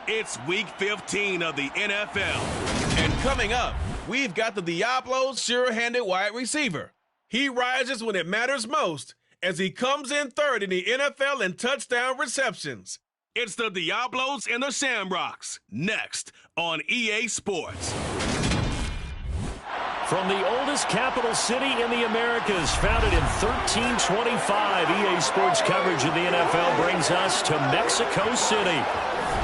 It's Week 15 of the NFL. And coming up, we've got the Diablos sure-handed wide receiver. He rises when it matters most as he comes in third in the NFL in touchdown receptions. It's the Diablos and the Shamrocks, next on EA Sports. From the oldest capital city in the Americas, founded in 1325, EA Sports coverage of the NFL brings us to Mexico City.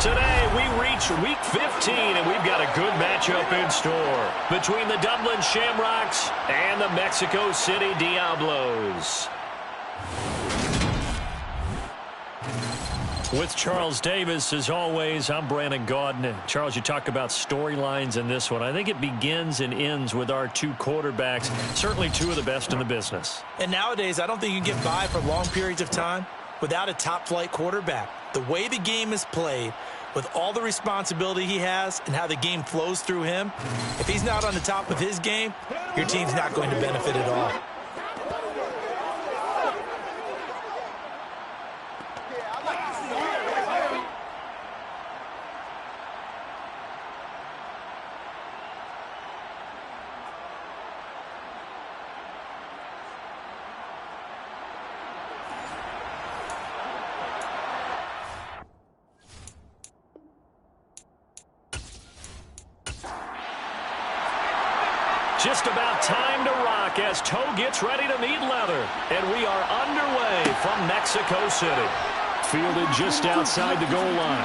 Today, we reach Week 15, and we've got a good matchup in store between the Dublin Shamrocks and the Mexico City Diablos. With Charles Davis, as always, I'm Brandon Gaudin. Charles, you talk about storylines in this one. I think it begins and ends with our two quarterbacks, certainly two of the best in the business. And nowadays, I don't think you can get by for long periods of time without a top-flight quarterback. The way the game is played, with all the responsibility he has and how the game flows through him, if he's not on the top of his game, your team's not going to benefit at all. Just about time to rock as Toe gets ready to meet leather. And we are underway from Mexico City. Fielded just outside the goal line.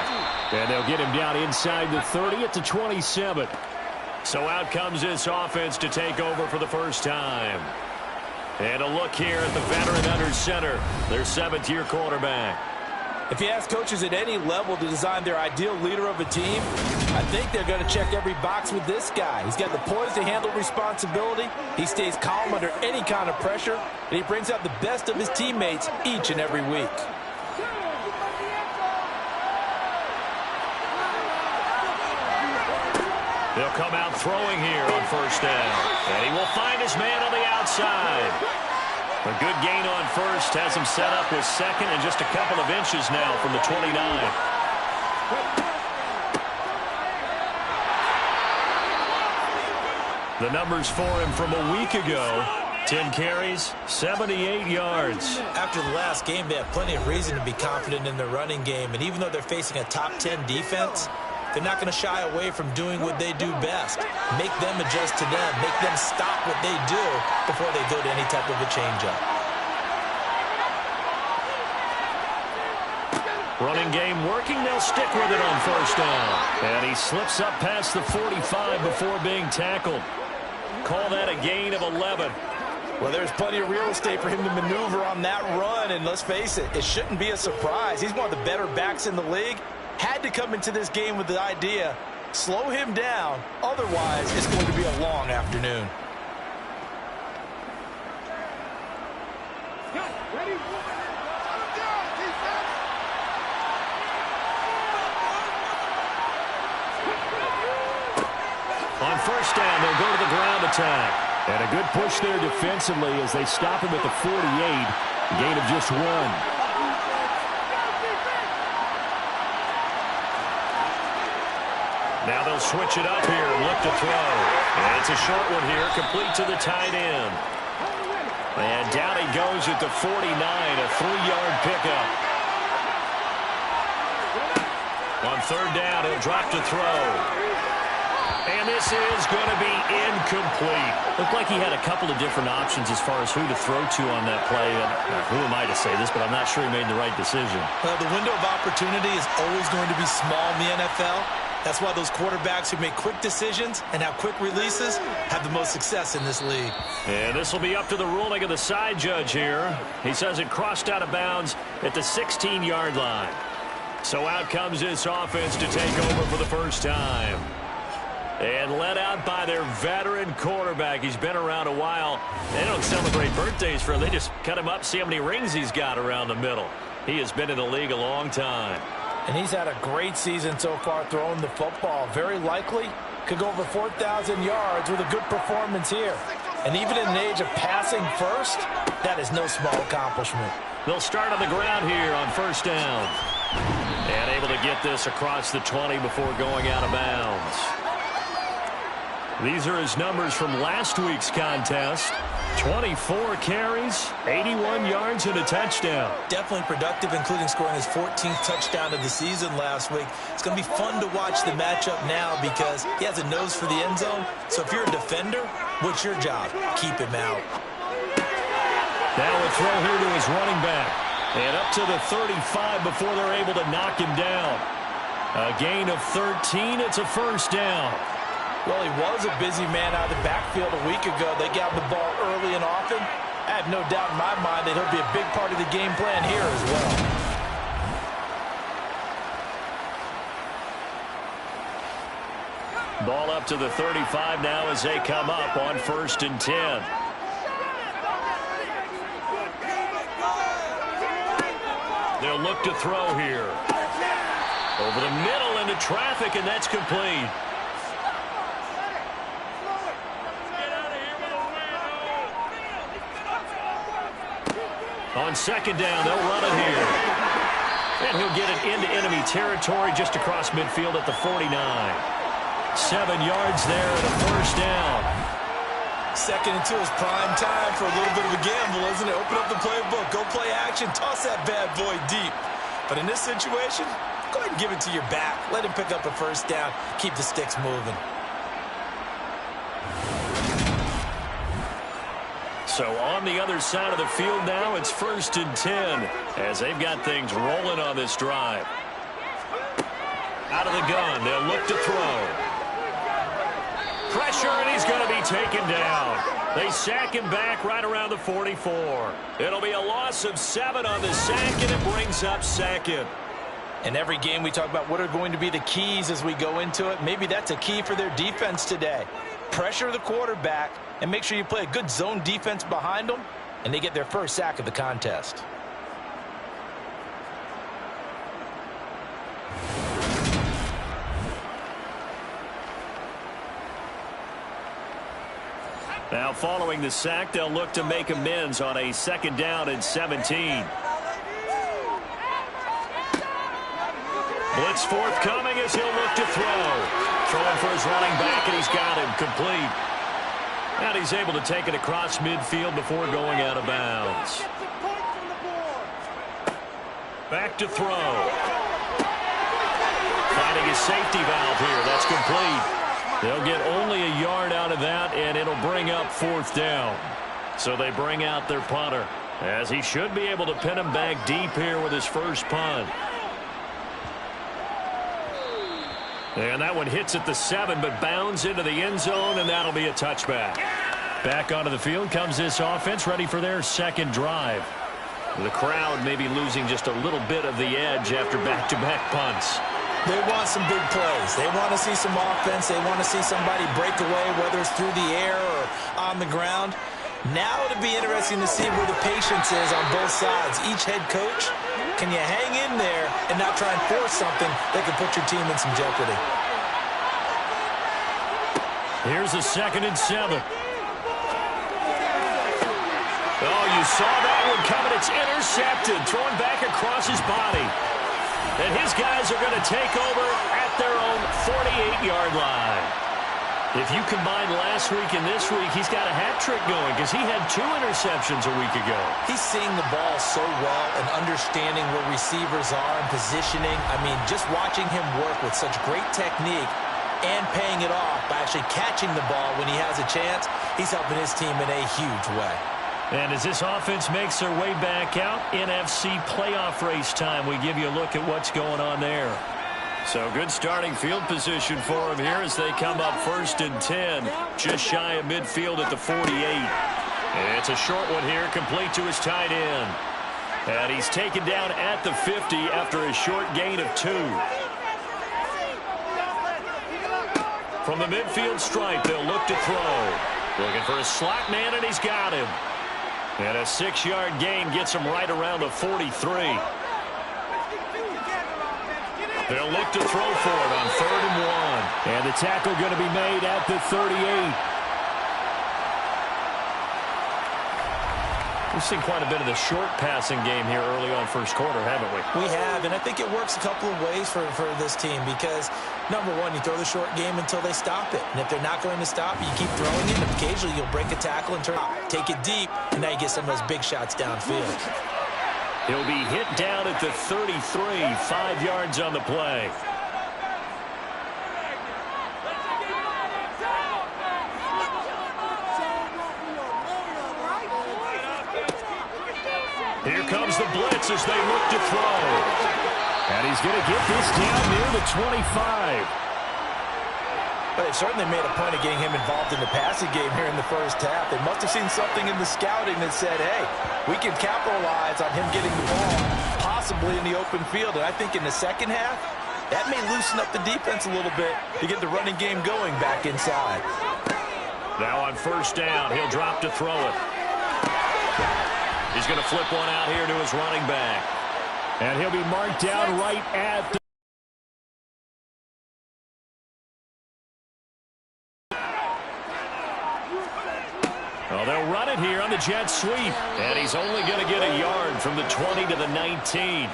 And they'll get him down inside the 30 at the 27. So out comes this offense to take over for the first time. And a look here at the veteran under center, their seventh-year quarterback. If you ask coaches at any level to design their ideal leader of a team, I think they're going to check every box with this guy. He's got the poise to handle responsibility. He stays calm under any kind of pressure, and he brings out the best of his teammates each and every week. They'll come out throwing here on first down, and he will find his man on the outside. A good gain on first has him set up with second and just a couple of inches now from the 29. The numbers for him from a week ago, 10 carries, 78 yards. After the last game, they have plenty of reason to be confident in their running game, and even though they're facing a top 10 defense, they're not going to shy away from doing what they do best. Make them adjust to them. Make them stop what they do before they go to any type of a change-up. Running game working. They'll stick with it on first down. And he slips up past the 45 before being tackled. Call that a gain of 11. Well, there's plenty of real estate for him to maneuver on that run. And let's face it, it shouldn't be a surprise. He's one of the better backs in the league. Had to come into this game with the idea, slow him down. Otherwise, it's going to be a long afternoon. On first down, they'll go to the ground attack. And a good push there defensively as they stop him at the 48. Gain of just one. Now they'll switch it up here and look to throw. And it's a short one here, complete to the tight end. And down he goes at the 49, a 3-yard pickup. On third down, he'll drop to throw. And this is going to be incomplete. Looked like he had a couple of different options as far as who to throw to on that play. And who am I to say this, but I'm not sure he made the right decision. Well, the window of opportunity is always going to be small in the NFL. That's why those quarterbacks who make quick decisions and have quick releases have the most success in this league. And this will be up to the ruling of the side judge here. He says it crossed out of bounds at the 16-yard line. So out comes this offense to take over for the first time. And led out by their veteran quarterback. He's been around a while. They don't celebrate birthdays for him. They just cut him up, see how many rings he's got around the middle. He has been in the league a long time. And he's had a great season so far throwing the football. Very likely could go over 4,000 yards with a good performance here. And even in the age of passing first, that is no small accomplishment. They'll start on the ground here on first down. And able to get this across the 20 before going out of bounds. These are his numbers from last week's contest. 24 carries, 81 yards, and a touchdown. Definitely productive, including scoring his 14th touchdown of the season last week. It's going to be fun to watch the matchup now because he has a nose for the end zone. So if you're a defender, what's your job? Keep him out. Now a throw here to his running back. And up to the 35 before they're able to knock him down. A gain of 13. It's a first down. Well, he was a busy man out of the backfield a week ago. They got him the ball early and often. I have no doubt in my mind that he'll be a big part of the game plan here as well. Ball up to the 35 now as they come up on 1st and 10. They'll look to throw here. Over the middle into traffic, and that's complete. On 2nd down, they'll run it here. And he'll get it into enemy territory just across midfield at the 49. 7 yards there and a first down. 2nd and 2 is prime time for a little bit of a gamble, isn't it? Open up the playbook, go play action, toss that bad boy deep. But in this situation, go ahead and give it to your back. Let him pick up a first down, keep the sticks moving. So on the other side of the field now, it's 1st and 10 as they've got things rolling on this drive. Out of the gun, they'll look to throw. Pressure, and he's going to be taken down. They sack him back right around the 44. It'll be a loss of 7 on the sack, and it brings up 2nd. In every game, we talk about what are going to be the keys as we go into it. Maybe that's a key for their defense today. Pressure the quarterback and make sure you play a good zone defense behind them, and they get their first sack of the contest. Now following the sack, they'll look to make amends on a 2nd down and 17. Blitz forthcoming as he'll look to throw. Throwing for his running back, and he's got him complete. And he's able to take it across midfield before going out of bounds. Back to throw. Finding his safety valve here. That's complete. They'll get only a yard out of that, and it'll bring up 4th down. So they bring out their punter, as he should be able to pin him back deep here with his first punt. And that one hits at the 7, but bounds into the end zone, and that'll be a touchback. Back onto the field comes this offense, ready for their 2nd drive. The crowd may be losing just a little bit of the edge after back-to-back punts. They want some big plays. They want to see some offense. They want to see somebody break away, whether it's through the air or on the ground. Now it'll be interesting to see where the patience is on both sides. Each head coach, can you hang in there and not try and force something that could put your team in some jeopardy? Here's a 2nd and 7. Oh, you saw that one coming. It's intercepted, thrown back across his body. And his guys are going to take over at their own 48-yard line. If you combine last week and this week, he's got a hat trick going because he had 2 interceptions a week ago. He's seeing the ball so well and understanding where receivers are and positioning. I mean, just watching him work with such great technique and paying it off by actually catching the ball when he has a chance, he's helping his team in a huge way. And as this offense makes their way back out, NFC playoff race time, we give you a look at what's going on there. So good starting field position for him here as they come up 1st and 10, just shy of midfield at the 48. It's a short one here, complete to his tight end. And he's taken down at the 50 after a short gain of 2. From the midfield stripe, they'll look to throw. Looking for a slot man, and he's got him. And a 6-yard gain gets him right around the 43. They'll look to throw for it on 3rd and 1. And the tackle going to be made at the 38. We've seen quite a bit of the short passing game here early on first quarter, haven't we? We have. drive, and I think it works a couple of ways for this team because, number one, you throw the short game until they stop it. And if they're not going to stop, you keep throwing it, and occasionally you'll break a tackle and take it deep, and now you get some of those big shots downfield. He'll be hit down at the 33, 5 yards on the play. Here comes the blitz as they look to throw. And he's going to get this down near the 25. But they've certainly made a point of getting him involved in the passing game here in the first half. They must have seen something in the scouting that said, hey, we can capitalize on him getting the ball, possibly in the open field. And I think in the second half, that may loosen up the defense a little bit to get the running game going back inside. Now on first down, he'll drop to throw it. He's going to flip one out here to his running back. And he'll be marked down right at the... Well, they'll run it here on the jet sweep. And he's only going to get a yard from the 20 to the 19.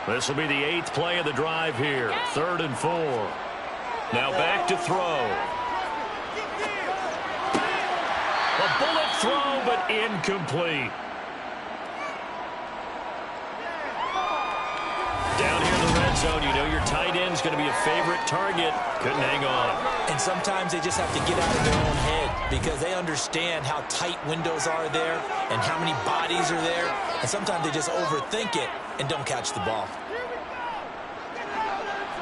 This will be the 8th play of the drive here. 3rd and 4. Now back to throw. A bullet throw, but incomplete. Down here in the red zone, you know your tight end's going to be a favorite target. Couldn't hang on. And sometimes they just have to get out of their own head because they understand how tight windows are there and how many bodies are there. And sometimes they just overthink it and don't catch the ball.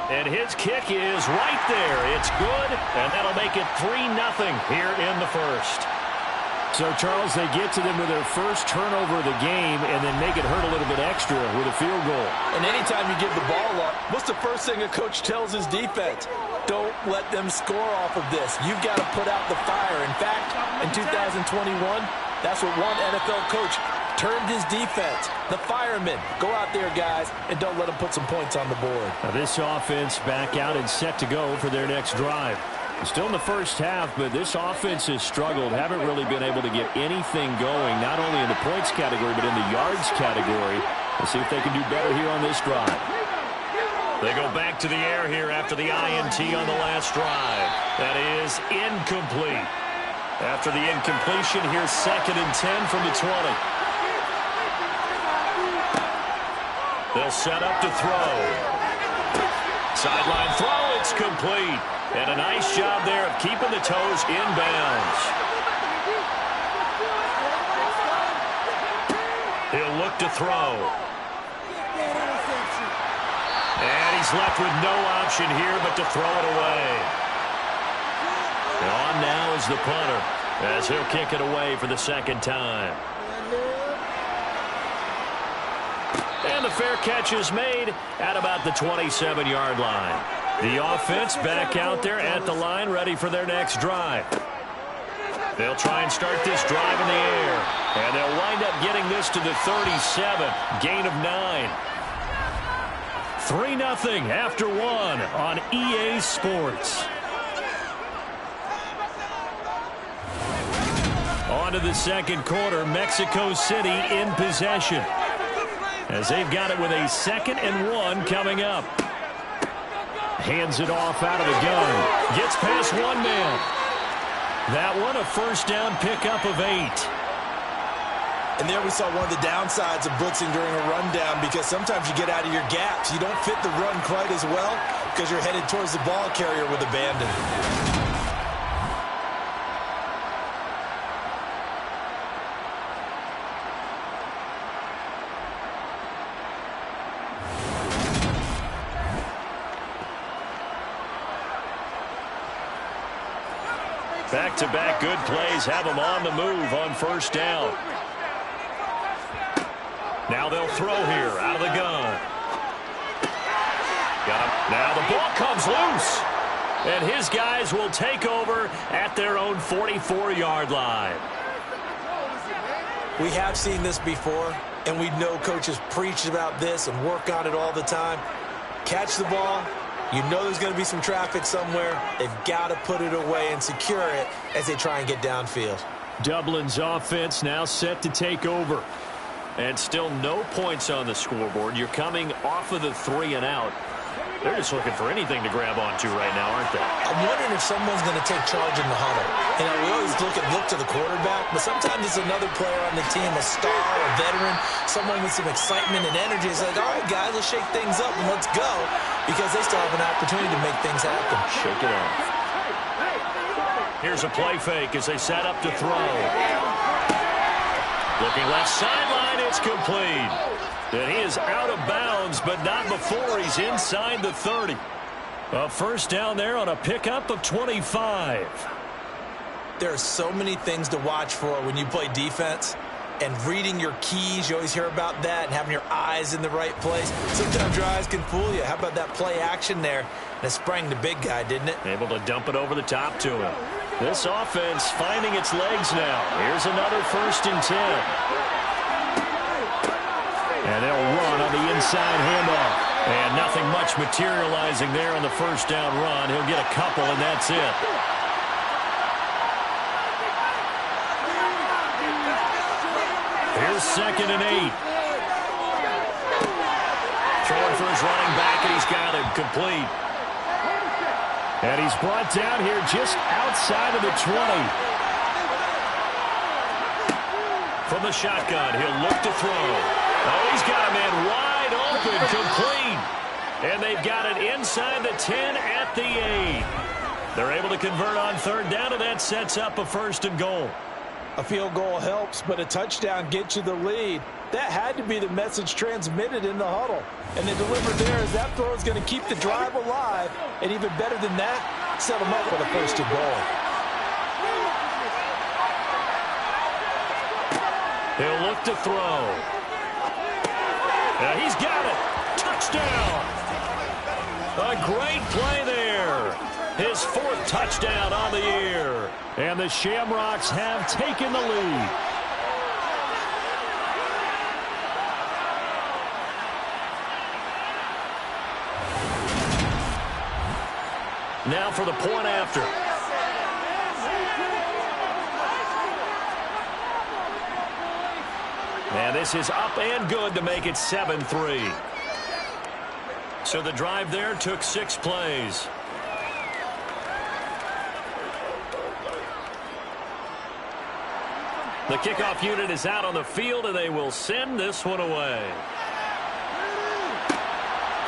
And his kick is right there. It's good, and that'll make it 3-0 here in the first. So, Charles, they get to them with their first turnover of the game and then make it hurt a little bit extra with a field goal. And anytime you give the ball up, what's the first thing a coach tells his defense? Don't let them score off of this. You've got to put out the fire. In fact, in 2021, that's what one NFL coach termed his defense. The firemen. Go out there, guys, and don't let them put some points on the board. Now this offense back out and set to go for their next drive. Still in the first half, but this offense has struggled. Haven't really been able to get anything going, not only in the points category, but in the yards category. Let's see if they can do better here on this drive. They go back to the air here after the INT on the last drive. That is incomplete. After the incompletion, here's 2nd and 10 from the 20. They'll set up to throw. Sideline throw, it's complete. And a nice job there of keeping the toes inbounds. He'll look to throw. And he's left with no option here but to throw it away. And on now is the punter as he'll kick it away for the 2nd time. And the fair catch is made at about the 27-yard line. The offense back out there at the line, ready for their next drive. They'll try and start this drive in the air. And they'll wind up getting this to the 37. Gain of 9. 3-0 after 1 on EA Sports. On to the second quarter. Mexico City in possession, as they've got it with a 2nd and 1 coming up. Hands it off out of the gun. Gets past one man. That one a first down pickup of 8. And there we saw one of the downsides of blitzing during a rundown, because sometimes you get out of your gaps. You don't fit the run quite as well because you're headed towards the ball carrier with abandon. Back-to-back good plays have them on the move on first down. Now they'll throw here out of the gun. Got him. Now the ball comes loose. And his guys will take over at their own 44-yard line. We have seen this before, and we know coaches preach about this and work on it all the time. Catch the ball. You know there's going to be some traffic somewhere. They've got to put it away and secure it as they try and get downfield. Dublin's offense now set to take over. And still no points on the scoreboard. You're coming off of the 3 and out. They're just looking for anything to grab onto right now, aren't they? I'm wondering if someone's going to take charge in the huddle. You know, we always look to the quarterback, but sometimes it's another player on the team, a star, a veteran, someone with some excitement and energy. It's like, all right, guys, let's shake things up and let's go, because they still have an opportunity to make things happen. Shake it off. Here's a play fake as they set up to throw. Looking left sideline, it's complete. And he is out of bounds, but not before he's inside the 30. A first down there on a pickup of 25. There are so many things to watch for when you play defense. And reading your keys, you always hear about that, and having your eyes in the right place. Sometimes your eyes can fool you. How about that play action there? And it sprang the big guy, didn't it? Able to dump it over the top to him. This offense finding its legs now. Here's another 1st and 10. And they'll run on the inside handoff. And nothing much materializing there on the first down run. He'll get a couple, and that's it. Here's 2nd and 8. Throwing for his running back, and he's got it complete. And he's brought down here just outside of the 20. From the shotgun, he'll look to throw. Oh, he's got a man wide open, complete. And they've got it inside the 10 at the 8. They're able to convert on 3rd down, and that sets up a 1st and goal. A field goal helps, but a touchdown gets you the lead. That had to be the message transmitted in the huddle. And they delivered there as that throw is going to keep the drive alive. And even better than that, set them up for the 1st and goal. He'll look to throw. He's got it. Touchdown. A great play there. His 4th touchdown on the year. And the Shamrocks have taken the lead. Now for the point after. And this is up and good to make it 7-3. So the drive there took 6 plays. The kickoff unit is out on the field, and they will send this one away.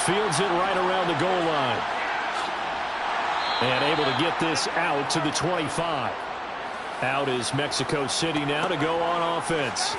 Fields it right around the goal line. And able to get this out to the 25. Out is Mexico City now to go on offense.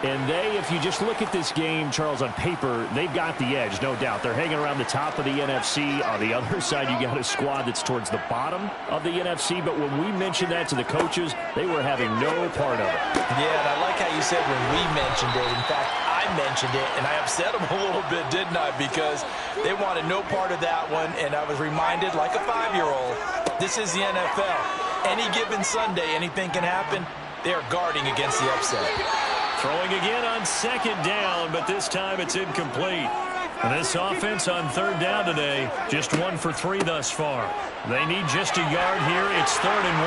And they, if you just look at this game, Charles, on paper, they've got the edge, no doubt. They're hanging around the top of the NFC. On the other side, you got a squad that's towards the bottom of the NFC. But when we mentioned that to the coaches, they were having no part of it. Yeah, and I like how you said when we mentioned it. In fact, I mentioned it, and I upset them a little bit, didn't I? Because they wanted no part of that one, and I was reminded, like a 5-year-old, this is the NFL. Any given Sunday, anything can happen. They are guarding against the upset. Throwing again on 2nd down, but this time it's incomplete. And this offense on 3rd down today, just 1 for 3 thus far. They need just a yard here. It's 3rd and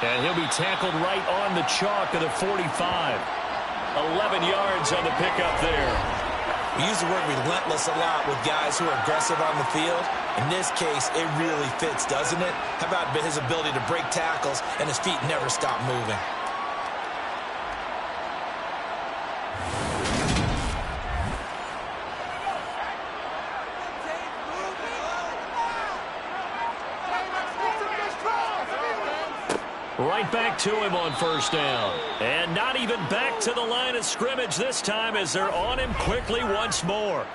1. And he'll be tackled right on the chalk of the 45. 11 yards on the pickup there. We use the word relentless a lot with guys who are aggressive on the field. In this case, it really fits, doesn't it? How about his ability to break tackles and his feet never stop moving? Right back to him on 1st down. And not even back to the line of scrimmage this time as they're on him quickly once more.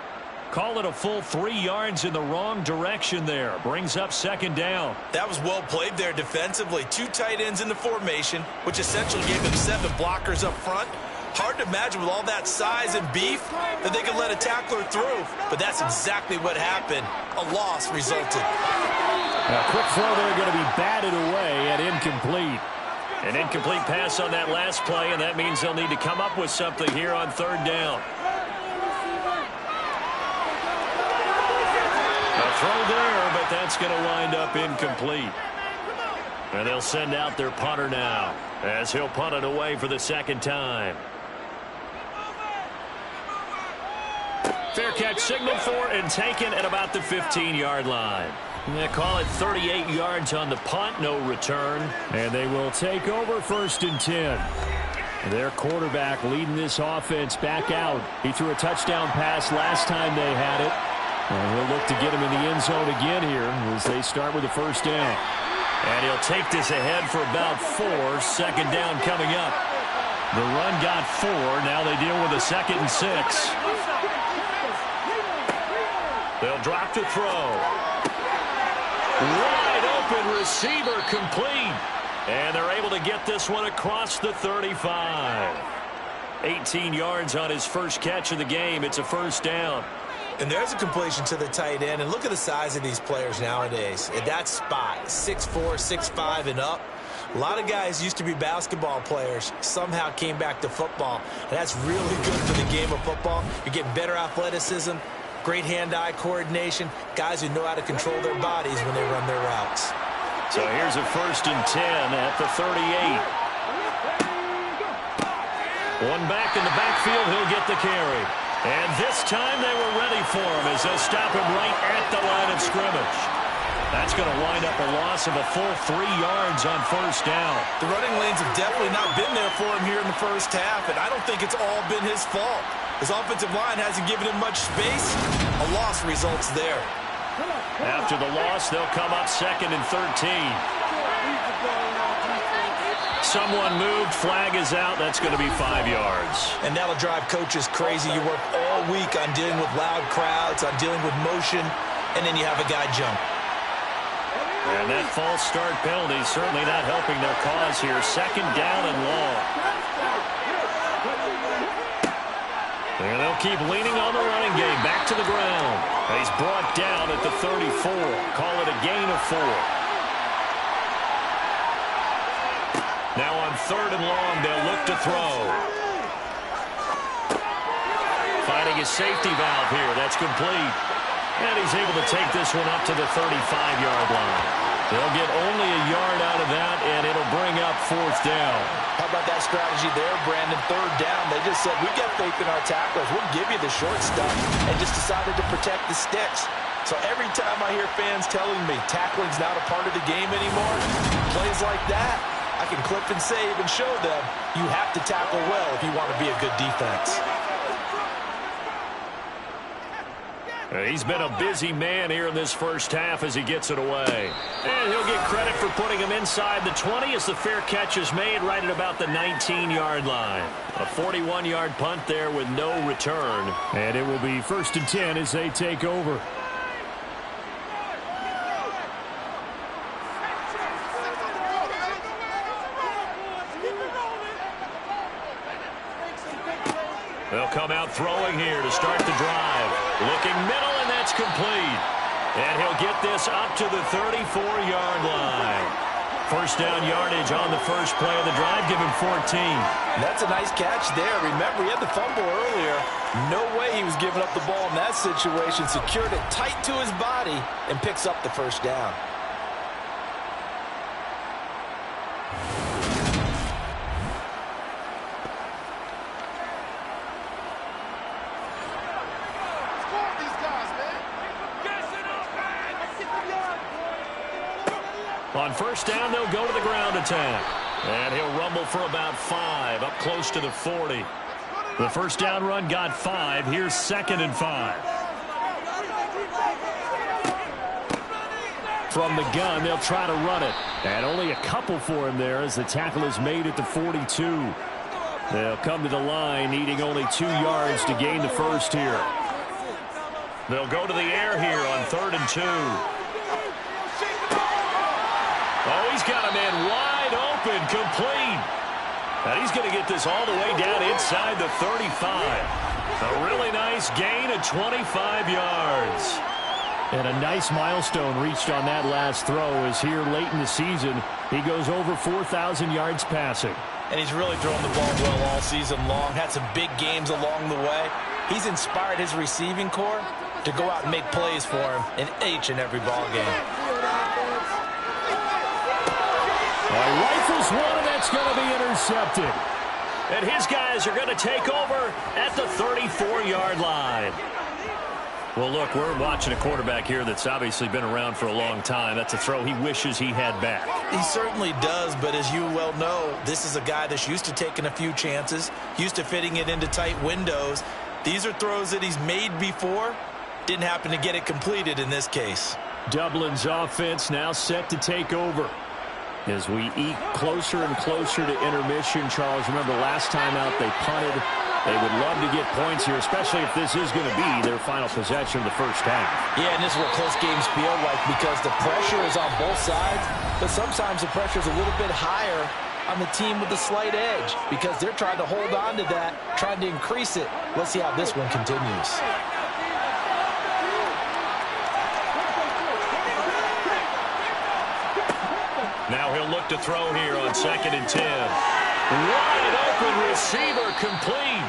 Call it a full 3 yards in the wrong direction there. Brings up 2nd down. That was well played there defensively. 2 tight ends in the formation, which essentially gave them 7 blockers up front. Hard to imagine with all that size and beef that they could let a tackler through. But that's exactly what happened. A loss resulted. A quick throw there going to be batted away and incomplete. An incomplete pass on that last play, and that means they'll need to come up with something here on 3rd down. A throw there, but that's going to wind up incomplete. And they'll send out their punter now as he'll punt it away for the 2nd time. catch signaled for and taken at about the 15-yard line. They call it 38 yards on the punt, no return. And they will take over 1st and 10. Their quarterback leading this offense back out. He threw a touchdown pass last time they had it. And he'll look to get him in the end zone again here as they start with a 1st down. And he'll take this ahead for about 4. 2nd down coming up. The run got 4. Now they deal with a 2nd and 6. They'll drop to throw. Wide open receiver complete. And they're able to get this one across the 35. 18 yards on his first catch of the game. It's a 1st down. And there's a completion to the tight end. And look at the size of these players nowadays. At that spot, 6'4", 6'5", and up. A lot of guys used to be basketball players, somehow came back to football. And that's really good for the game of football. You're getting better athleticism, great hand-eye coordination, guys who know how to control their bodies when they run their routes. So here's a 1st and 10 at the 38. One back in the backfield, he'll get the carry. And this time they were ready for him as they'll stop him right at the line of scrimmage. That's going to wind up a loss of a full 3 yards on 1st down. The running lanes have definitely not been there for him here in the first half, and I don't think it's all been his fault. His offensive line hasn't given him much space. A loss results there. After the loss, they'll come up 2nd and 13. Someone moved, flag is out. That's going to be 5 yards. And that'll drive coaches crazy. You work all week on dealing with loud crowds, on dealing with motion, and then you have a guy jump. And that false start penalty is certainly not helping their cause here. 2nd down and long. And they'll keep leaning on the running game. Back to the ground. He's brought down at the 34. Call it a gain of 4. Now on 3rd and long, they'll look to throw. Finding his safety valve here. That's complete. And he's able to take this one up to the 35-yard line. They'll get only a yard out of that, and it'll bring up 4th down. How about that strategy there, Brandon? 3rd down. They just said, we got faith in our tacklers. We'll give you the short stuff, and just decided to protect the sticks. So every time I hear fans telling me tackling's not a part of the game anymore, plays like that, I can clip and save and show them you have to tackle well if you want to be a good defense. He's been a busy man here in this first half as he gets it away. And he'll get credit for putting him inside the 20 as the fair catch is made right at about the 19-yard line. A 41-yard punt there with no return. And it will be 1st and 10 as they take over. They'll come out throwing here to start the drive. Looking middle, and that's complete. And he'll get this up to the 34-yard line. 1st down yardage on the first play of the drive. Give him 14. That's a nice catch there. Remember, he had the fumble earlier. No way he was giving up the ball in that situation. Secured it tight to his body and picks up the 1st down. On 1st down, they'll go to the ground attack. And he'll rumble for about 5, up close to the 40. The 1st down run got 5. Here's 2nd and 5. From the gun, they'll try to run it. And only a couple for him there as the tackle is made at the 42. They'll come to the line, needing only 2 yards to gain the 1st here. They'll go to the air here on 3rd and 2. Oh, he's got a man wide open, complete. And he's going to get this all the way down inside the 35. A really nice gain of 25 yards. And a nice milestone reached on that last throw as here late in the season, he goes over 4,000 yards passing. And he's really thrown the ball well all season long. Had some big games along the way. He's inspired his receiving corps to go out and make plays for him in each and every ball game. Rifles one, and that's going to be intercepted. And his guys are going to take over at the 34-yard line. Well, look, we're watching a quarterback here that's obviously been around for a long time. That's a throw he wishes he had back. He certainly does, but as you well know, this is a guy that's used to taking a few chances, used to fitting it into tight windows. These are throws that he's made before. Didn't happen to get it completed in this case. Dublin's offense now set to take over. As we eat closer and closer to intermission, Charles, remember last time out they punted. They would love to get points here, especially if this is going to be their final possession of the first half. Yeah, and this is what close games feel like because the pressure is on both sides, but sometimes the pressure is a little bit higher on the team with the slight edge because they're trying to hold on to that, trying to increase it. Let's see how this one continues. Now he'll look to throw here on 2nd and 10. Wide open receiver complete.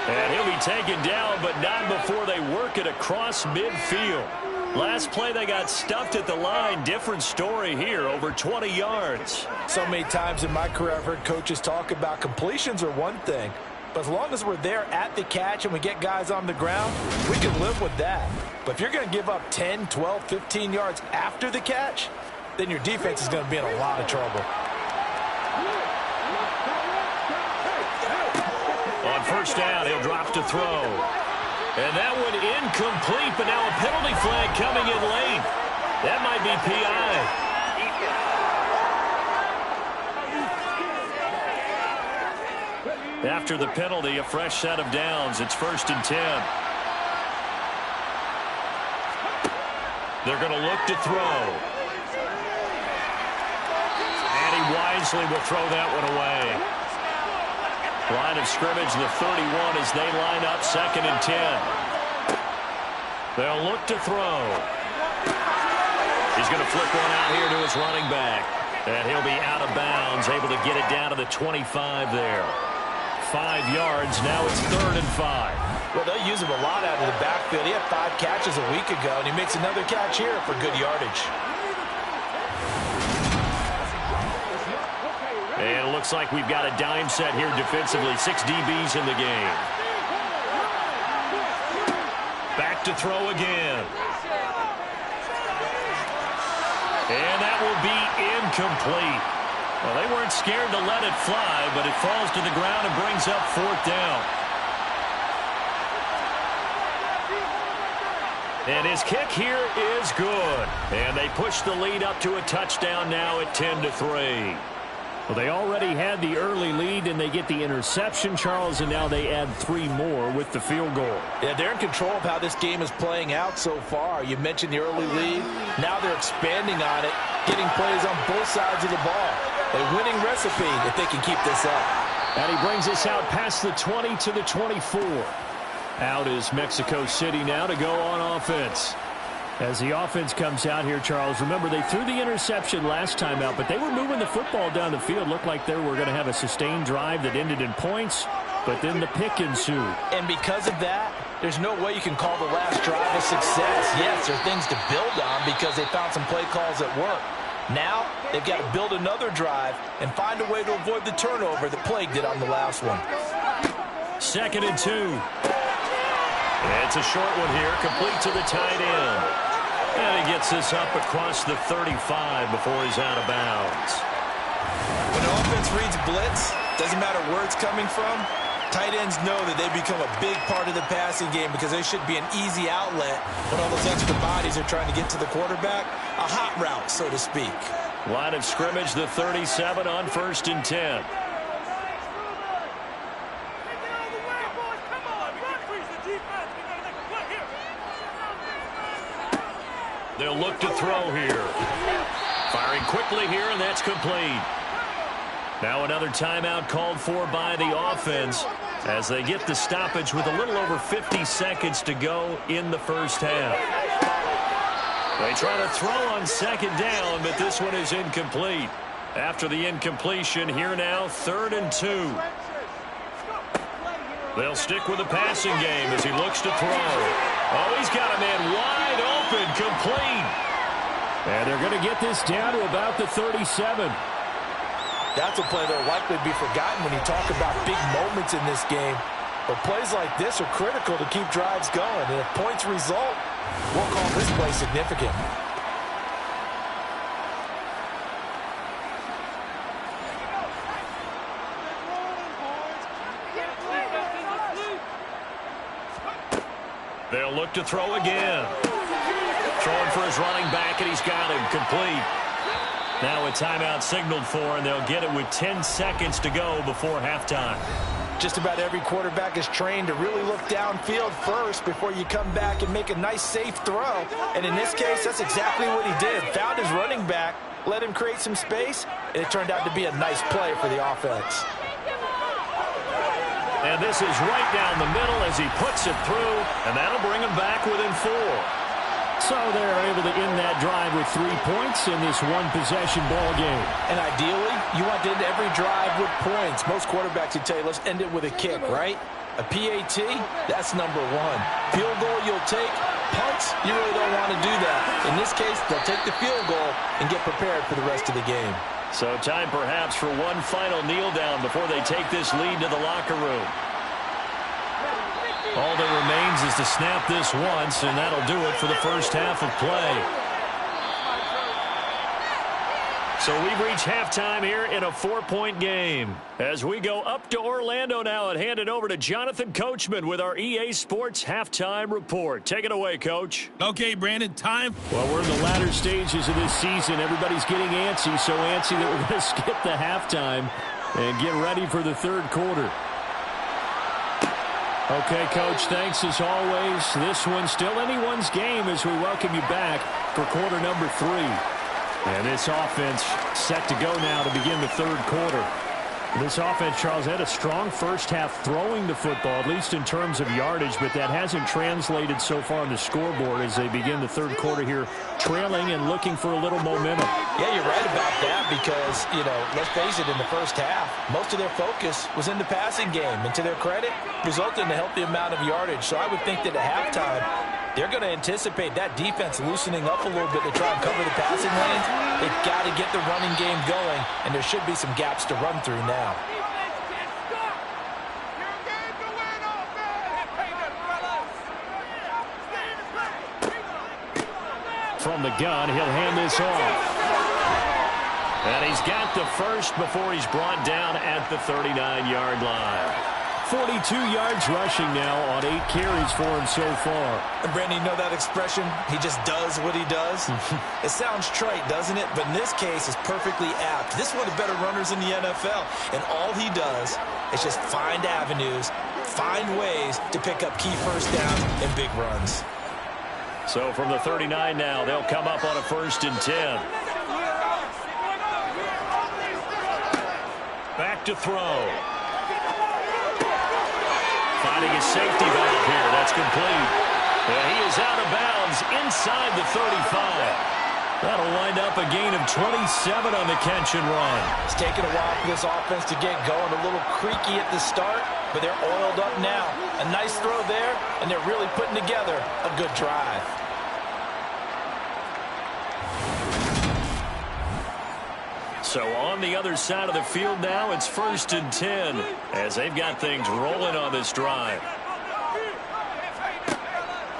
And he'll be taken down, but not before they work it across midfield. Last play they got stuffed at the line. Different story here, over 20 yards. So many times in my career I've heard coaches talk about completions are one thing, but as long as we're there at the catch and we get guys on the ground, we can live with that. But if you're going to give up 10, 12, 15 yards after the catch, then your defense is going to be in a lot of trouble. On first down, he'll drop to throw. And that one incomplete, but now a penalty flag coming in late. That might be PI. After the penalty, a fresh set of downs. It's 1st and 10. They're going to look to throw. And he wisely will throw that one away. Line of scrimmage, the 31 as they line up 2nd and 10. They'll look to throw. He's going to flick one out here to his running back. And he'll be out of bounds, able to get it down to the 25 there. 5 yards, now it's 3rd and 5. Well, they'll use him a lot out of the backfield. He had 5 catches a week ago, and he makes another catch here for good yardage. And it looks like we've got a dime set here defensively. 6 DBs in the game. Back to throw again. And that will be incomplete. Well, they weren't scared to let it fly, but it falls to the ground and brings up 4th down. And his kick here is good. And they push the lead up to a touchdown now at 10-3. Well, they already had the early lead, and they get the interception, Charles, and now they add 3 more with the field goal. Yeah, they're in control of how this game is playing out so far. You mentioned the early lead. Now they're expanding on it, getting plays on both sides of the ball. A winning recipe if they can keep this up. And he brings us out past the 20 to the 24. Out is Mexico City now to go on offense. As the offense comes out here, Charles, remember they threw the interception last time out, but they were moving the football down the field. Looked like they were going to have a sustained drive that ended in points, but then the pick ensued. And because of that, there's no way you can call the last drive a success. Yes, there are things to build on because they found some play calls that work. Now they've got to build another drive and find a way to avoid the turnover that plagued it on the last one. 2nd and 2. It's a short one here, complete to the tight end. And he gets this up across the 35 before he's out of bounds. When the offense reads blitz, doesn't matter where it's coming from, tight ends know that they become a big part of the passing game because they should be an easy outlet when all those extra bodies are trying to get to the quarterback. A hot route, so to speak. Line of scrimmage, the 37 on 1st and 10. They'll look to throw here. Firing quickly here, and that's complete. Now another timeout called for by the offense as they get the stoppage with a little over 50 seconds to go in the first half. They try to throw on 2nd down, but this one is incomplete. After the incompletion, here now, 3rd and 2. They'll stick with the passing game as he looks to throw. Oh, he's got a man wide open, complete. And they're going to get this down to about the 37. That's a play that will likely be forgotten when you talk about big moments in this game. But plays like this are critical to keep drives going. And if points result, We'll call this play significant. They'll look to throw again. Throwing for his running back, and he's got him complete. Now a timeout signaled for, and they'll get it with 10 seconds to go before halftime. Just about every quarterback is trained to really look downfield first before you come back and make a nice, safe throw. And in this case, that's exactly what he did. Found his running back, let him create some space, and it turned out to be a nice play for the offense. And this is right down the middle as he puts it through, and that'll bring him back within 4. So they're able to end that drive with 3 points in this one-possession ball game. And ideally, you want to end every drive with points. Most quarterbacks would tell you, let's end it with a kick, right? A PAT, that's number 1. Field goal you'll take. Punts, you really don't want to do that. In this case, they'll take the field goal and get prepared for the rest of the game. So time perhaps for one final kneel down before they take this lead to the locker room. All that remains is to snap this once, and that'll do it for the first half of play. So we've reached halftime here in a 4-point game. As we go up to Orlando now and hand it over to Jonathan Coachman with our EA Sports Halftime Report. Take it away, Coach. Okay, Brandon, time. Well, we're in the latter stages of this season. Everybody's getting antsy, so antsy that we're going to skip the halftime and get ready for the third quarter. Okay, Coach, thanks as always. This one's still anyone's game as we welcome you back for quarter number 3. And this offense set to go now to begin the third quarter. This offense, Charles, had a strong first half throwing the football, at least in terms of yardage, but that hasn't translated so far on the scoreboard as they begin the third quarter here, trailing and looking for a little momentum. Yeah, you're right about that because, let's face it, in the first half, most of their focus was in the passing game. And to their credit, resulted in a healthy amount of yardage. So I would think that at halftime, they're going to anticipate that defense loosening up a little bit to try and cover the passing lanes. They've got to get the running game going, and there should be some gaps to run through now. From the gun, he'll hand this off. And he's got the first before he's brought down at the 39-yard line. 42 yards rushing now on 8 carries for him so far. And Brandon, you know that expression? He just does what he does. It sounds trite, doesn't it? But in this case, it's perfectly apt. This is one of the better runners in the NFL. And all he does is just find avenues, find ways to pick up key first downs and big runs. So from the 39 now, they'll come up on a 1st and 10. Back to throw. Finding his safety valve here. That's complete. And he is out of bounds inside the 35. That'll wind up a gain of 27 on the catch and run. It's taken a while for this offense to get going. A little creaky at the start, but they're oiled up now. A nice throw there, and they're really putting together a good drive. So on the other side of the field now, it's 1st and 10 as they've got things rolling on this drive.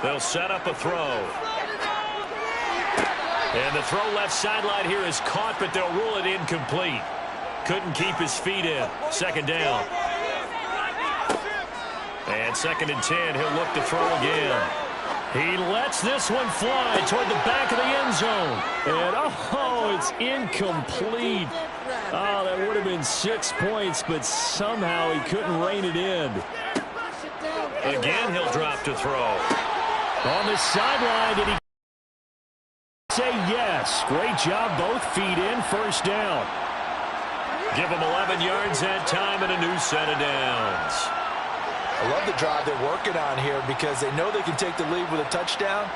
They'll set up a throw. And the throw left sideline here is caught, but they'll rule it incomplete. Couldn't keep his feet in. 2nd down. And 2nd and 10, he'll look to throw again. He lets this one fly toward the back of the end zone. And, it's incomplete. Oh, that would have been 6 points, but somehow he couldn't rein it in. Again, he'll drop to throw. On the sideline, did he say yes? Great job, both feet in, 1st down. Give him 11 yards that time and a new set of downs. I love the drive they're working on here because they know they can take the lead with a touchdown.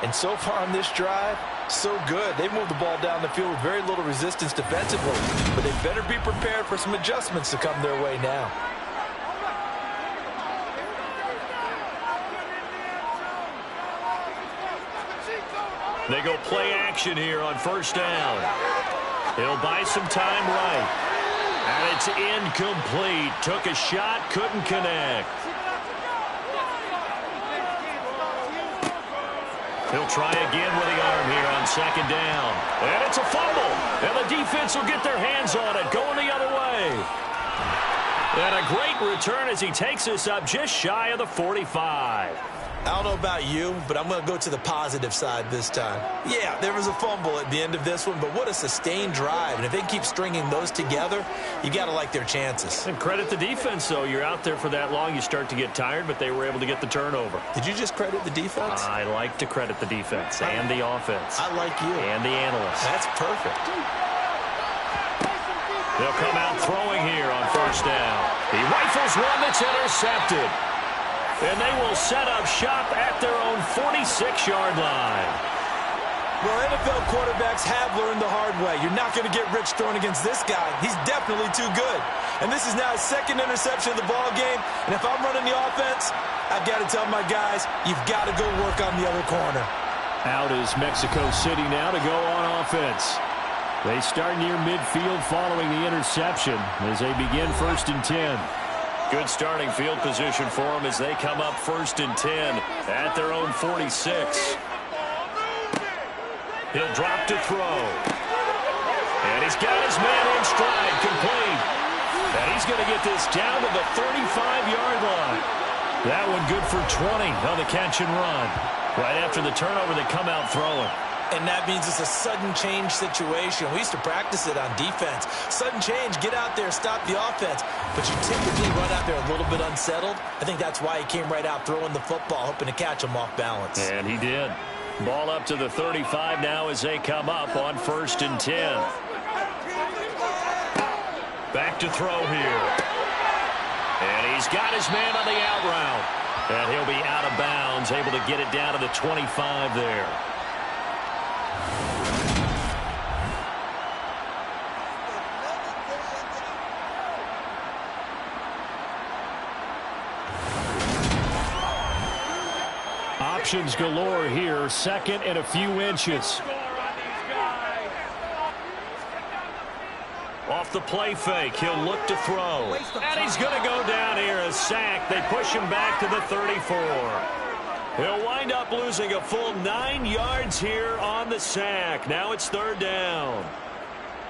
And so far on this drive, so good. They've moved the ball down the field with very little resistance defensively. But they better be prepared for some adjustments to come their way now. They go play action here on 1st down. He'll buy some time right. And it's incomplete. Took a shot, couldn't connect. He'll try again with the arm here on second down. And it's a fumble. And the defense will get their hands on it, going the other way. And a great return as he takes this up just shy of the 45. I don't know about you, but I'm going to go to the positive side this time. Yeah, there was a fumble at the end of this one, but what a sustained drive. And if they keep stringing those together, you got to like their chances. And credit the defense, though. You're out there for that long, you start to get tired, but they were able to get the turnover. Did you just credit the defense? I like to credit the defense and the offense. I like you. And the analysts. That's perfect. They'll come out throwing here on first down. He rifles one that's intercepted. And they will set up shop at their own 46-yard line. Well, NFL quarterbacks have learned the hard way. You're not going to get rich throwing against this guy. He's definitely too good. And this is now his second interception of the ball game. And if I'm running the offense, I've got to tell my guys, you've got to go work on the other corner. Out is Mexico City now to go on offense. They start near midfield following the interception as they begin 1st and 10. Good starting field position for them as they come up 1st and 10 at their own 46. He'll drop to throw. And he's got his man in stride, complete. And he's going to get this down to the 35-yard line. That one good for 20 on the catch and run. Right after the turnover, they come out throwing. And that means it's a sudden change situation. We used to practice it on defense. Sudden change, get out there, stop the offense. But you typically run out there a little bit unsettled. I think that's why he came right out throwing the football, hoping to catch him off balance. And he did. Ball up to the 35 now as they come up on 1st and 10. Back to throw here. And he's got his man on the out route. And he'll be out of bounds, able to get it down to the 25 there. Options galore here. Second and a few inches. Off the play fake, he'll look to throw. And he's going to go down here, a sack. They push him back to the 34. He'll wind up losing a full 9 yards here on the sack. Now it's 3rd down.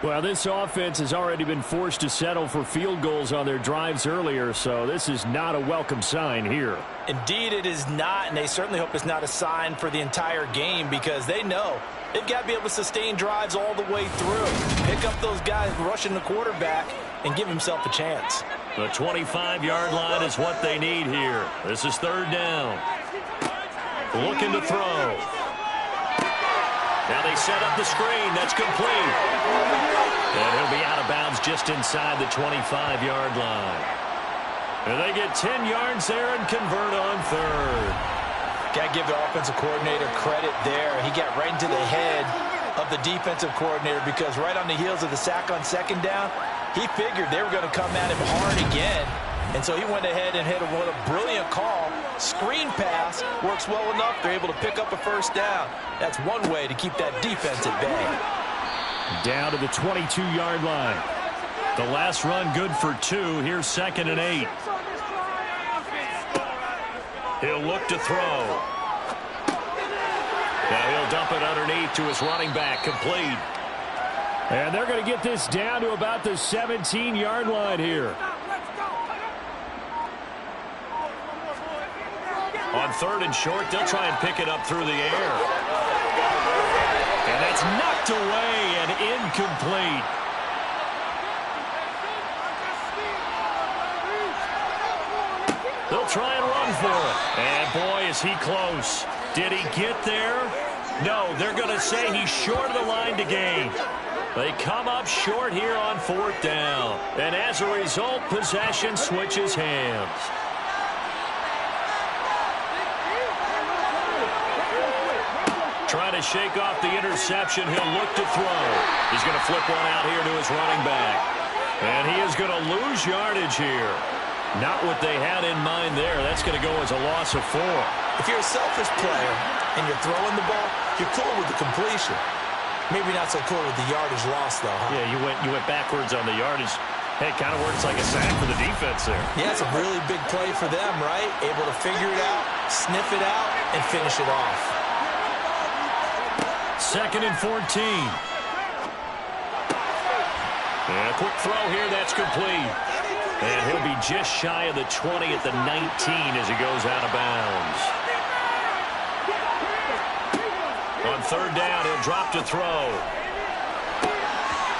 Well, this offense has already been forced to settle for field goals on their drives earlier, so this is not a welcome sign here. Indeed, it is not, and they certainly hope it's not a sign for the entire game because they know they've got to be able to sustain drives all the way through. Pick up those guys rushing the quarterback and give himself a chance. The 25-yard line is what they need here. This is 3rd down. Looking to throw. Now they set up the screen. That's complete. And he'll be out of bounds just inside the 25-yard line. And they get 10 yards there and convert on 3rd. Got to give the offensive coordinator credit there. He got right into the head of the defensive coordinator because right on the heels of the sack on 2nd down, he figured they were going to come at him hard again. And so he went ahead and hit what a brilliant call. Screen pass works well enough. They're able to pick up a 1st down. That's one way to keep that defense at bay. Down to the 22-yard line. The last run good for 2. Here's 2nd and 8. He'll look to throw. Now he'll dump it underneath to his running back, complete. And they're going to get this down to about the 17-yard line here. On 3rd and short, they'll try and pick it up through the air. And that's knocked away and incomplete. They'll try and run for it. And boy, is he close. Did he get there? No, they're going to say he's short of the line to gain. They come up short here on 4th down. And as a result, possession switches hands. Trying to shake off the interception. He'll look to throw. He's going to flip one out here to his running back. And he is going to lose yardage here. Not what they had in mind there. That's going to go as a loss of 4. If you're a selfish player and you're throwing the ball, you're cool with the completion. Maybe not so cool with the yardage loss, though, huh? Yeah, you went backwards on the yardage. Hey, it kind of works like a sack for the defense there. Yeah, it's a really big play for them, right? Able to figure it out, sniff it out, and finish it off. 2nd and 14. And a quick throw here, that's complete. And he'll be just shy of the 20 at the 19 as he goes out of bounds. On 3rd down, he'll drop to throw.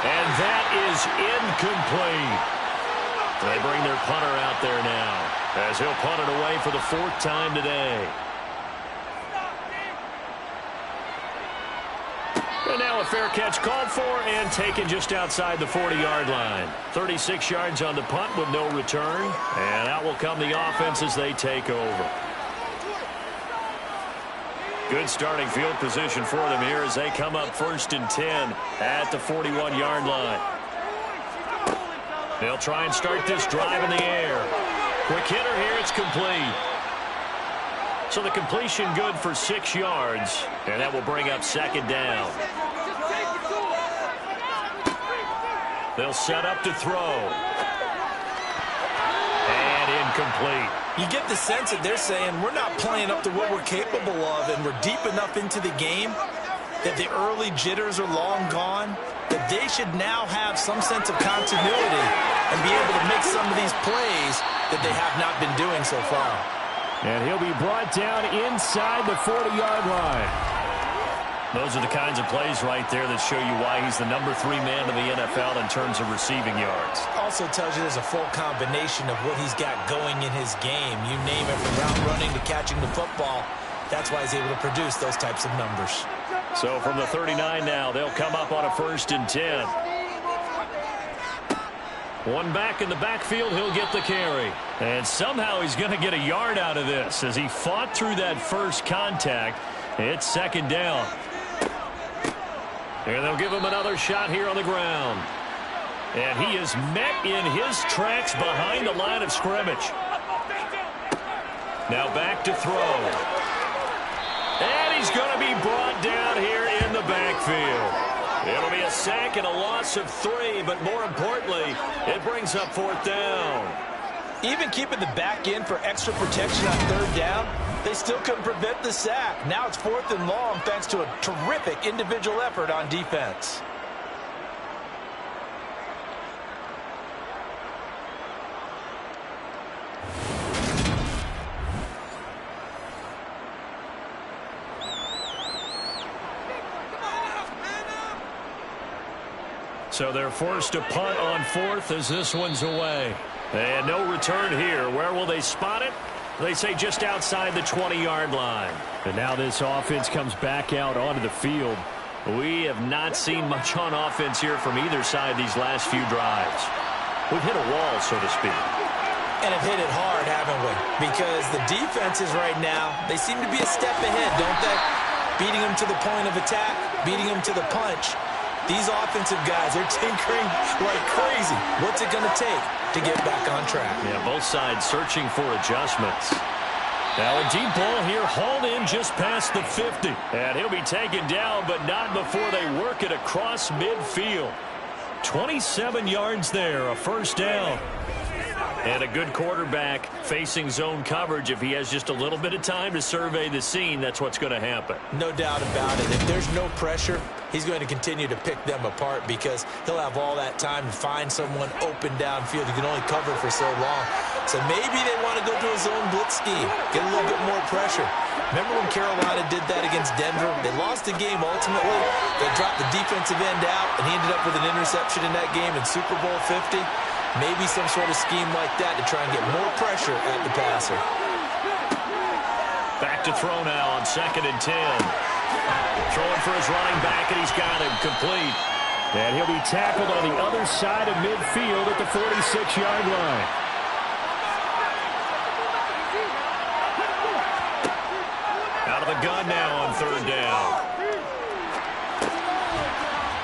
And that is incomplete. They bring their punter out there now as he'll punt it away for the 4th time today. And now a fair catch called for and taken just outside the 40-yard line. 36 yards on the punt with no return. And out will come the offense as they take over. Good starting field position for them here as they come up 1st and 10 at the 41-yard line. They'll try and start this drive in the air. Quick hitter here, it's complete. So the completion good for 6 yards, and that will bring up 2nd down. They'll set up to throw. And incomplete. You get the sense that they're saying we're not playing up to what we're capable of, and we're deep enough into the game that the early jitters are long gone, that they should now have some sense of continuity and be able to make some of these plays that they have not been doing so far. And he'll be brought down inside the 40-yard line. Those are the kinds of plays right there that show you why he's the number 3 man in the NFL in terms of receiving yards. Also tells you there's a full combination of what he's got going in his game. You name it, from route running to catching the football. That's why he's able to produce those types of numbers. So from the 39 now, they'll come up on a 1st and 10. One back in the backfield, he'll get the carry. And somehow he's going to get a yard out of this as he fought through that first contact. It's 2nd down. And they'll give him another shot here on the ground. And he is met in his tracks behind the line of scrimmage. Now back to throw. And he's going to be brought down here in the backfield. It'll be a sack and a loss of 3, but more importantly, it brings up 4th down. Even keeping the back end for extra protection on 3rd down, they still couldn't prevent the sack. Now it's 4th and long thanks to a terrific individual effort on defense. So they're forced to punt on 4th as this one's away. And no return here. Where will they spot it? They say just outside the 20-yard line. And now this offense comes back out onto the field. We have not seen much on offense here from either side these last few drives. We've hit a wall, so to speak. And have hit it hard, haven't we? Because the defenses right now, they seem to be a step ahead, don't they? Beating them to the point of attack, beating them to the punch. These offensive guys, they're tinkering like crazy. What's it going to take to get back on track? Yeah, both sides searching for adjustments. Now a deep ball here, hauled in just past the 50. And he'll be taken down, but not before they work it across midfield. 27 yards there, a 1st down. And a good quarterback facing zone coverage. If he has just a little bit of time to survey the scene, that's what's going to happen. No doubt about it. If there's no pressure, he's going to continue to pick them apart because he'll have all that time to find someone open downfield. He can only cover for so long. So maybe they want to go to a zone blitz scheme, get a little bit more pressure. Remember when Carolina did that against Denver? They lost the game ultimately. They dropped the defensive end out, and he ended up with an interception in that game in Super Bowl 50. Maybe some sort of scheme like that to try and get more pressure at the passer. Back to throw now on 2nd and 10. Throwing for his running back, and he's got him complete. And he'll be tackled on the other side of midfield at the 46-yard line. Out of the gun now on 3rd down.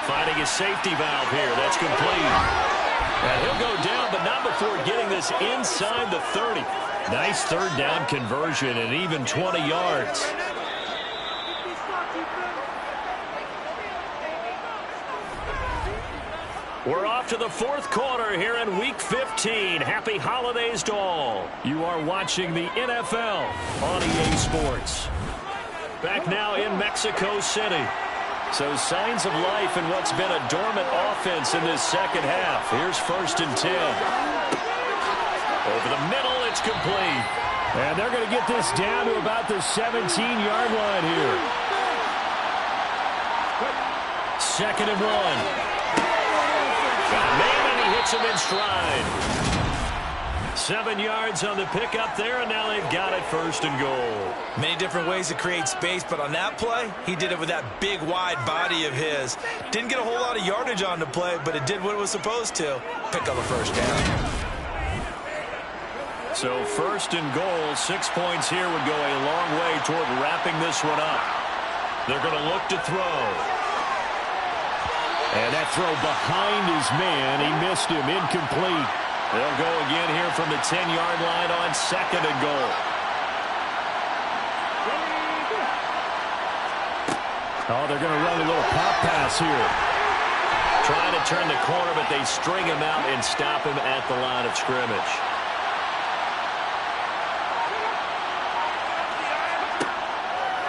Finding his safety valve here. That's complete. And he'll go down, but not before getting this inside the 30. Nice 3rd down conversion and even 20 yards. We're off to the 4th quarter here in Week 15. Happy holidays to all. You are watching the NFL on EA Sports. Back now in Mexico City. So signs of life in what's been a dormant offense in this second half. Here's 1st and 10. Over the middle, it's complete. And they're going to get this down to about the 17-yard line here. 2nd and 1. Got a man, and he hits him in stride. 7 yards on the pickup there, and now they've got it 1st and goal. Many different ways to create space, but on that play, he did it with that big, wide body of his. Didn't get a whole lot of yardage on the play, but it did what it was supposed to. Pick up a 1st down. So 1st and goal, 6 points here would go a long way toward wrapping this one up. They're going to look to throw. And that throw behind his man, he missed him, incomplete. They'll go again here from the 10-yard line on 2nd and goal. Oh, they're going to run a little pop pass here. Trying to turn the corner, but they string him out and stop him at the line of scrimmage.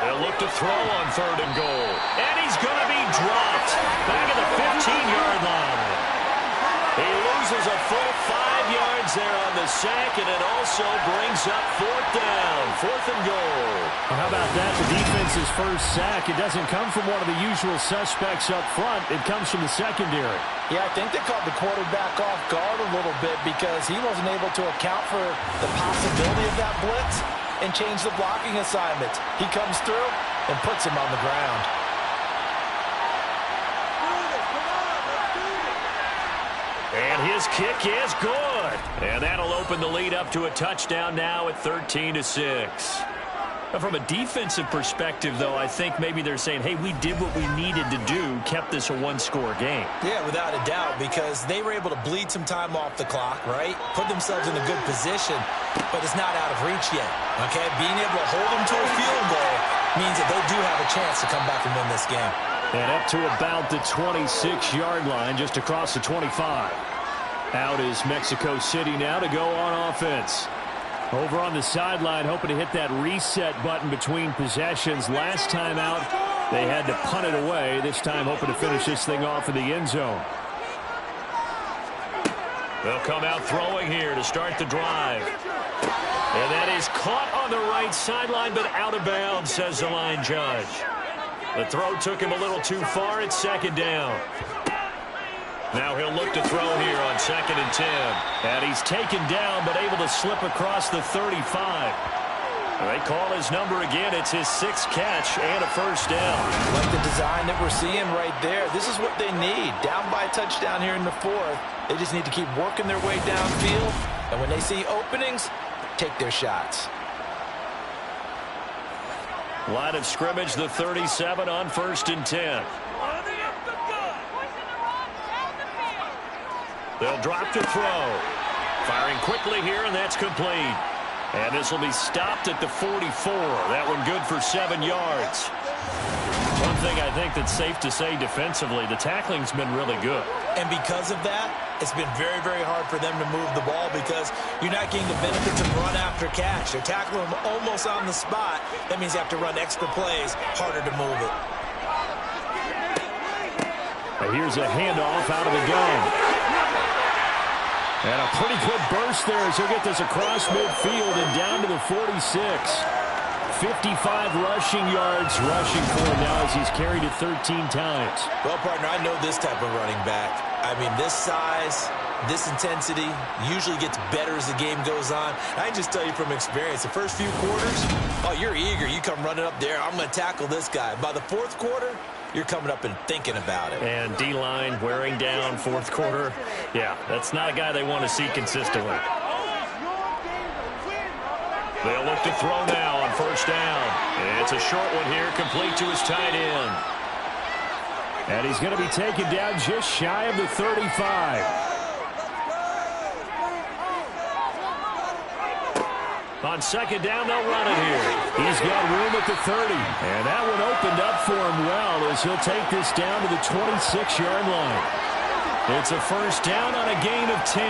They'll look to throw on 3rd and goal. And he's going to be dropped back at the 15-yard line. He loses a full 5 yards there on the sack, and it also brings up 4th down, 4th and goal. Well, how about that? The defense's first sack. It doesn't come from one of the usual suspects up front. It comes from the secondary. Yeah, I think they caught the quarterback off guard a little bit because he wasn't able to account for the possibility of that blitz and change the blocking assignments. He comes through and puts him on the ground. And his kick is good. And that'll open the lead up to a touchdown now at 13-6. From a defensive perspective, though, I think maybe they're saying, hey, we did what we needed to do, kept this a one-score game. Yeah, without a doubt, because they were able to bleed some time off the clock, right? Put themselves in a good position, but it's not out of reach yet, okay? Being able to hold them to a field goal means that they do have a chance to come back and win this game. And up to about the 26-yard line, just across the 25. Out is Mexico City now to go on offense. Over on the sideline, hoping to hit that reset button between possessions. Last time out, they had to punt it away. This time, hoping to finish this thing off in the end zone. They'll come out throwing here to start the drive. And that is caught on the right sideline, but out of bounds, says the line judge. The throw took him a little too far. It's 2nd down. Now he'll look to throw here on 2nd and 10. And he's taken down, but able to slip across the 35. They call his number again. It's his 6th catch and a 1st down. Like the design that we're seeing right there. This is what they need. Down by a touchdown here in the 4th. They just need to keep working their way downfield. And when they see openings, take their shots. Line of scrimmage, the 37 on 1st and 10. They'll drop to throw. Firing quickly here, and that's complete. And this will be stopped at the 44. That one good for 7 yards. One thing I think that's safe to say defensively, the tackling's been really good. And because of that, it's been very, very hard for them to move the ball because you're not getting the benefits of run after catch. They're tackling them almost on the spot. That means you have to run extra plays, harder to move it. Here's a handoff out of the gun. And a pretty good burst there as he'll get this across midfield and down to the 46. 55 rushing yards rushing for him now as he's carried it 13 times. Well, partner, I know this type of running back. I mean, this size, this intensity usually gets better as the game goes on. I can just tell you from experience, the first few quarters, oh, you're eager. You come running up there. I'm going to tackle this guy. By the 4th quarter, you're coming up and thinking about it. And D-line wearing down 4th quarter. Yeah, that's not a guy they want to see consistently. They'll look to throw now on 1st down. And it's a short one here, complete to his tight end. And he's going to be taken down just shy of the 35. On 2nd down, they'll run it here. He's got room at the 30. And that one opened up for him well as he'll take this down to the 26-yard line. It's a 1st down on a gain of 10.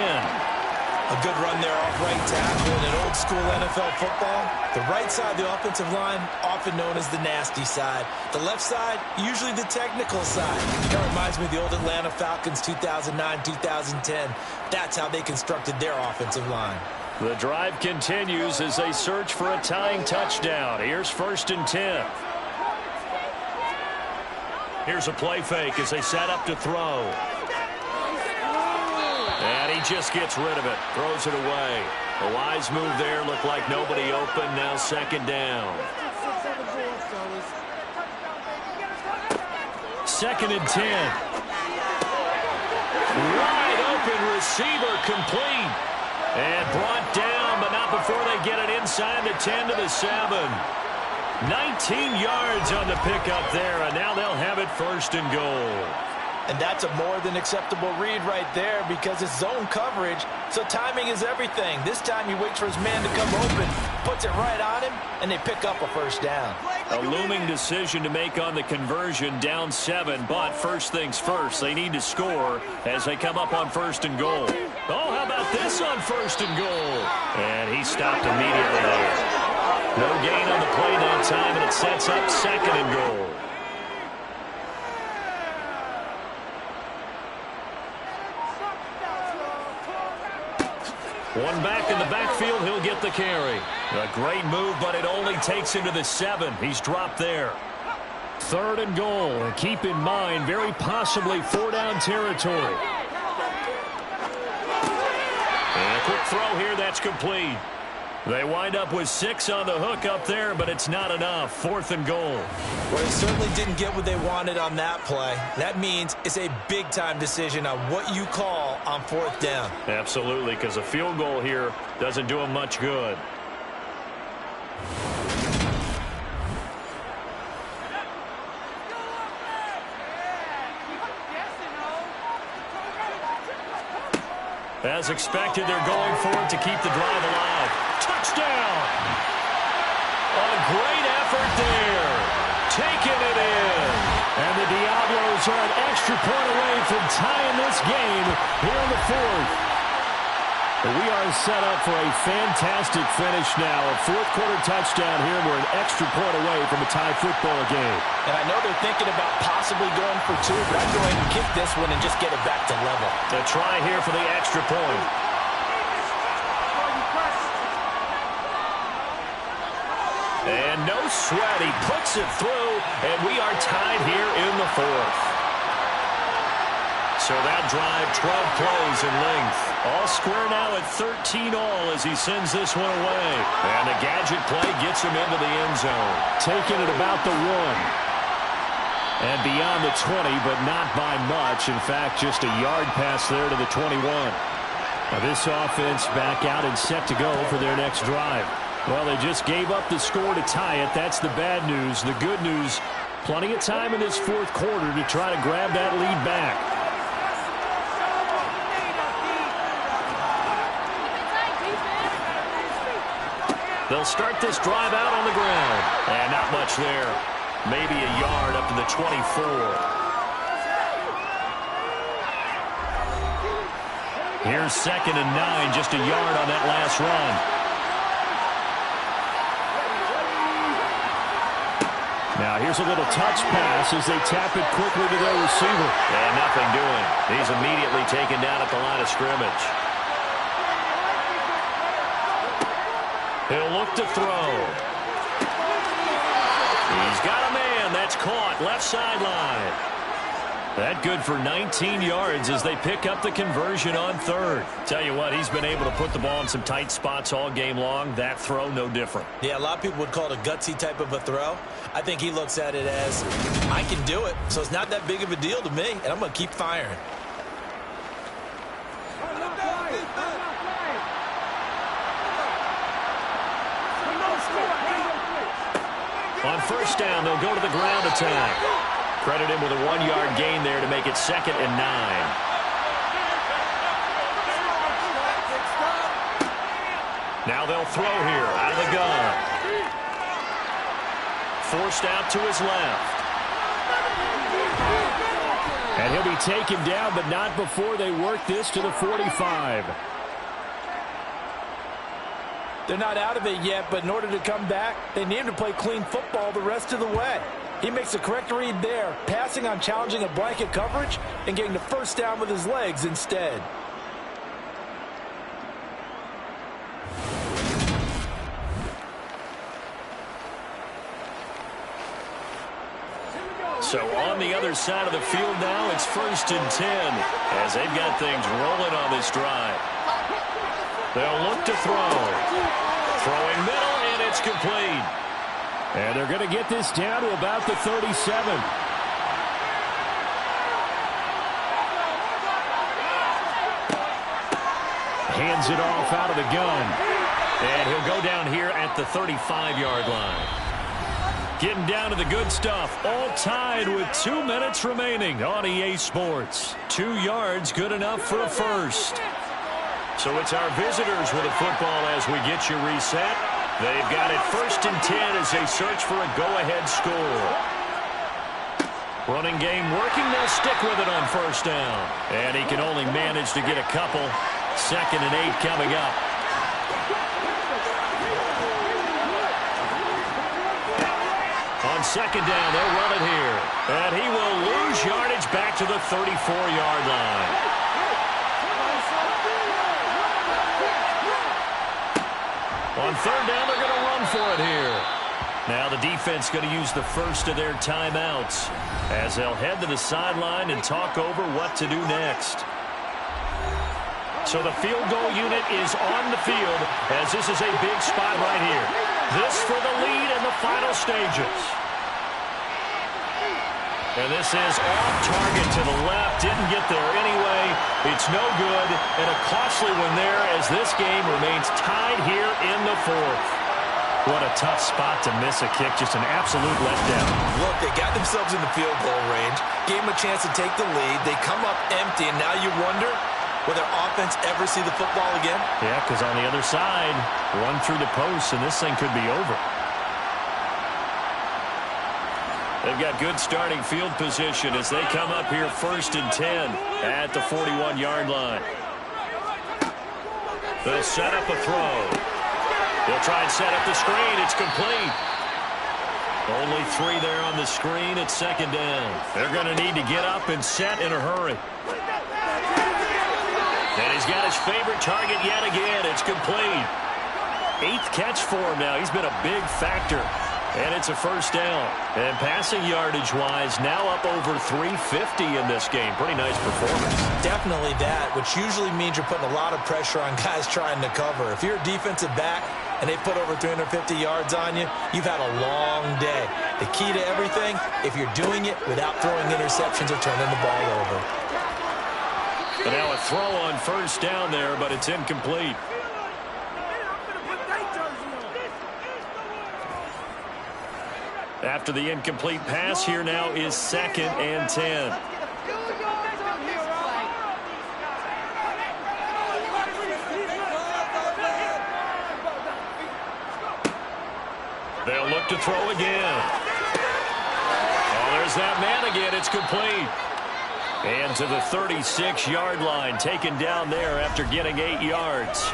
A good run there off right tackle in an old-school NFL football. The right side of the offensive line, often known as the nasty side. The left side, usually the technical side. That reminds me of the old Atlanta Falcons 2009-2010. That's how they constructed their offensive line. The drive continues as they search for a tying touchdown. Here's 1st and 10. Here's a play fake as they set up to throw. And he just gets rid of it, throws it away. A wise move there, looked like nobody open, now 2nd down. 2nd and 10. Wide open receiver complete. And brought down, but not before they get it inside the 10 to the 7. 19 yards on the pickup there, and now they'll have it 1st and goal. And that's a more than acceptable read right there because it's zone coverage, so timing is everything. This time he waits for his man to come open, puts it right on him, and they pick up a 1st down. A looming decision to make on the conversion, down 7, but first things first, they need to score as they come up on 1st and goal. Oh, how about this on 1st and goal? And he stopped immediately there. No gain on the play that time, and it sets up 2nd and goal. One back in the backfield, he'll get the carry. A great move, but it only takes him to the 7. He's dropped there. 3rd and goal. And keep in mind, very possibly 4-down territory. And a quick throw here, that's complete. They wind up with 6 on the hook up there, but it's not enough. 4th and goal. Well, they certainly didn't get what they wanted on that play. That means it's a big-time decision on what you call on 4th down. Absolutely, because a field goal here doesn't do them much good. As expected, they're going for it to keep the drive alive. Touchdown! A great effort there. Taking it in. And the Diablos are an extra point away from tying this game here in the 4th. We are set up for a fantastic finish now. A 4th-quarter touchdown here, and we're an extra point away from a tie football game. And I know they're thinking about possibly going for 2, but I'd go ahead and kick this one and just get it back to level. A try here for the extra point. And no sweat. He puts it through, and we are tied here in the 4th. So that drive, 12 plays in length. All square now at 13 all as he sends this one away. And the gadget play gets him into the end zone. Taking it about the 1. And beyond the 20, but not by much. In fact, just a yard pass there to the 21. Now this offense back out and set to go for their next drive. Well, they just gave up the score to tie it. That's the bad news. The good news, plenty of time in this 4th quarter to try to grab that lead back. They'll start this drive out on the ground. And not much there. Maybe a yard up to the 24. Here's 2nd and 9, just a yard on that last run. Now here's a little touch pass as they tap it quickly to their receiver. And nothing doing. He's immediately taken down at the line of scrimmage. He'll look to throw. He's got a man. That's caught. Left sideline. That good for 19 yards as they pick up the conversion on 3rd. Tell you what, he's been able to put the ball in some tight spots all game long. That throw, no different. Yeah, a lot of people would call it a gutsy type of a throw. I think he looks at it as, I can do it, so it's not that big of a deal to me, and I'm going to keep firing. On 1st down, they'll go to the ground attack. Credit him with a 1-yard gain there to make it 2nd and 9. Now they'll throw here out of the gun. Forced out to his left. And he'll be taken down, but not before they work this to the 45. They're not out of it yet, but in order to come back, they need him to play clean football the rest of the way. He makes the correct read there, passing on challenging a blanket coverage and getting the first down with his legs instead. So on the other side of the field now, it's 1st and 10 as they've got things rolling on this drive. They'll look to throw. Throwing middle, and it's complete. And they're going to get this down to about the 37. Hands it off out of the gun. And he'll go down here at the 35-yard line. Getting down to the good stuff. All tied with 2 minutes remaining on EA Sports. 2 yards, good enough for a first. So it's our visitors with the football as we get you reset. They've got it 1st and 10 as they search for a go-ahead score. Running game working. They'll stick with it on 1st down. And he can only manage to get a couple. 2nd and 8 coming up. On 2nd down, they'll run it here. And he will lose yardage back to the 34-yard line. On 3rd down, they're going to run for it here. Now the defense going to use the first of their timeouts as they'll head to the sideline and talk over what to do next. So the field goal unit is on the field as this is a big spot right here. This for the lead in the final stages. And this is off target to the left. Didn't get there anyway. It's no good. And a costly one there as this game remains tied here in the 4th. What a tough spot to miss a kick. Just an absolute letdown. Look, they got themselves in the field goal range. Gave them a chance to take the lead. They come up empty, and now you wonder, will their offense ever see the football again? Yeah, because on the other side, run through the post, and this thing could be over. They've got good starting field position as they come up here 1st and 10 at the 41-yard line. They'll set up a throw. They'll try and set up the screen. It's complete. Only 3 there on the screen at 2nd down. They're going to need to get up and set in a hurry. And he's got his favorite target yet again. It's complete. 8th catch for him now. He's been a big factor. And it's a 1st down. And passing yardage-wise, now up over 350 in this game. Pretty nice performance. Definitely that, which usually means you're putting a lot of pressure on guys trying to cover. If you're a defensive back and they put over 350 yards on you, you've had a long day. The key to everything, if you're doing it without throwing interceptions or turning the ball over. And now a throw on 1st down there, but it's incomplete. After the incomplete pass, here now is 2nd and 10. They'll look to throw again. Oh, there's that man again. It's complete. And to the 36-yard line, taken down there after getting 8 yards.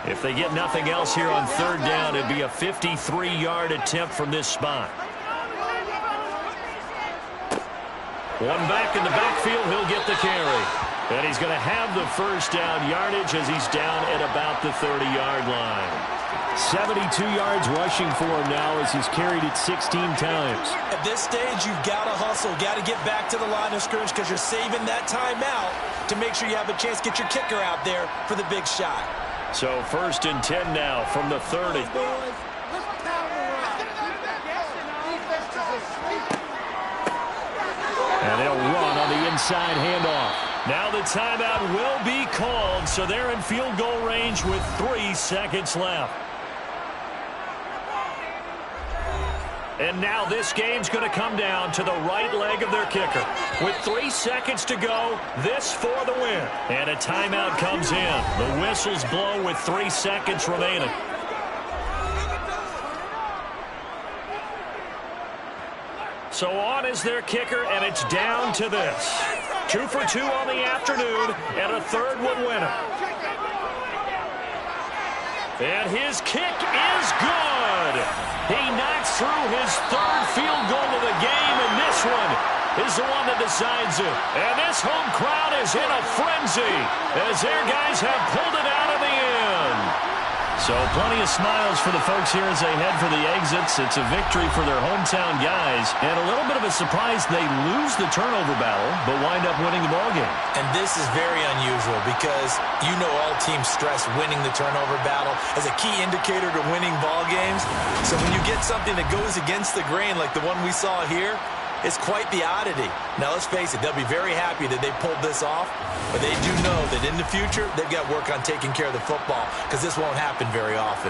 If they get nothing else here on 3rd down, it'd be a 53-yard attempt from this spot. One back in the backfield, he'll get the carry. And he's going to have the 1st down yardage as he's down at about the 30-yard line. 72 yards rushing for him now as he's carried it 16 times. At this stage, you've got to hustle, got to get back to the line of scrimmage because you're saving that timeout to make sure you have a chance to get your kicker out there for the big shot. So 1st and 10 now from the 30. And they'll run on the inside handoff. Now the timeout will be called, so they're in field goal range with 3 seconds left. And now this game's going to come down to the right leg of their kicker. With 3 seconds to go, this for the win. And a timeout comes in. The whistles blow with 3 seconds remaining. So on is their kicker, and it's down to this. 2 for 2 on the afternoon, and a third would win him. And his kick is good. He knocks through his third field goal of the game, and this one is the one that decides it. And this home crowd is in a frenzy as their guys have pulled it out in the end. So plenty of smiles for the folks here as they head for the exits. It's a victory for their hometown guys. And a little bit of a surprise, they lose the turnover battle, but wind up winning the ballgame. And this is very unusual because you know all teams stress winning the turnover battle as a key indicator to winning ball games. So when you get something that goes against the grain like the one we saw here, it's quite the oddity. Now, let's face it, they'll be very happy that they pulled this off, but they do know that in the future, they've got to work on taking care of the football because this won't happen very often.